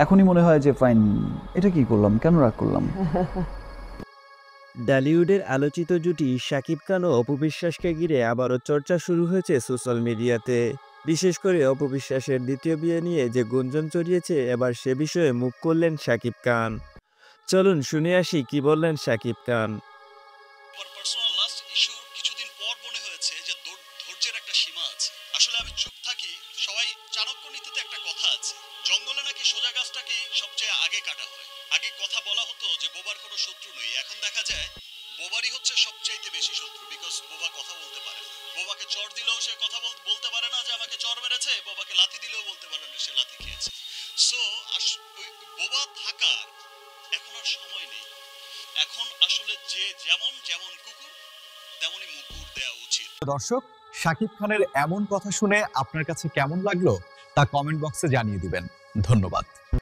এখনই মনে হয় যে ফাইন, এটা কি করলাম, কেন রাগ করলাম। ডালিউডের আলোচিত জুটি শাকিব খান ও অপু বিশ্বাসকে ঘিরে আবারও চর্চা শুরু হয়েছে সোশ্যাল মিডিয়াতে। বিশেষ করে অপু বিশ্বাসের দ্বিতীয় বিয়ে নিয়ে যে গুঞ্জন ছড়িয়েছে, এবার সে বিষয়ে মুখ করলেন শাকিব খান। চলুন শুনে আসি কি বললেন শাকিব খান। আমার পার্সোনাল লাস্ট ইস্যুর কিছুদিন পর মনে হয়েছে যে ধৈর্যের একটা সীমা আছে। আসলে আমি চুপ থাকি, সবাই চাণক্য নীতিতে একটা কথা আছে, জঙ্গলে নাকি সোজা গাছটাকেই সবচেয়ে আগে কাটা হয়। আগে কথা বলা হতো যে বোবার কোনো শত্রু নেই, এখন দেখা যায় বোবারই হচ্ছে সবচাইতে বেশি শত্রু, বিকজ বোবা কথা বলতে পারে না। বোবাকে চর দিলেও সে কথা বলতে পারে না যে আমাকে চর মেরেছে, বোবাকে লাথি দিলেও বলতে পারে না সে লাথি খেয়েছে। সো ওই বোবা থাকার এখন আর সময় নেই। এখন আসলে যে যেমন যেমন কুকুর তেমনই মুগুর দেওয়া উচিত। দর্শক, শাকিব খানের এমন কথা শুনে আপনার কাছে কেমন লাগলো তা কমেন্ট বক্সে জানিয়ে দিবেন। ধন্যবাদ।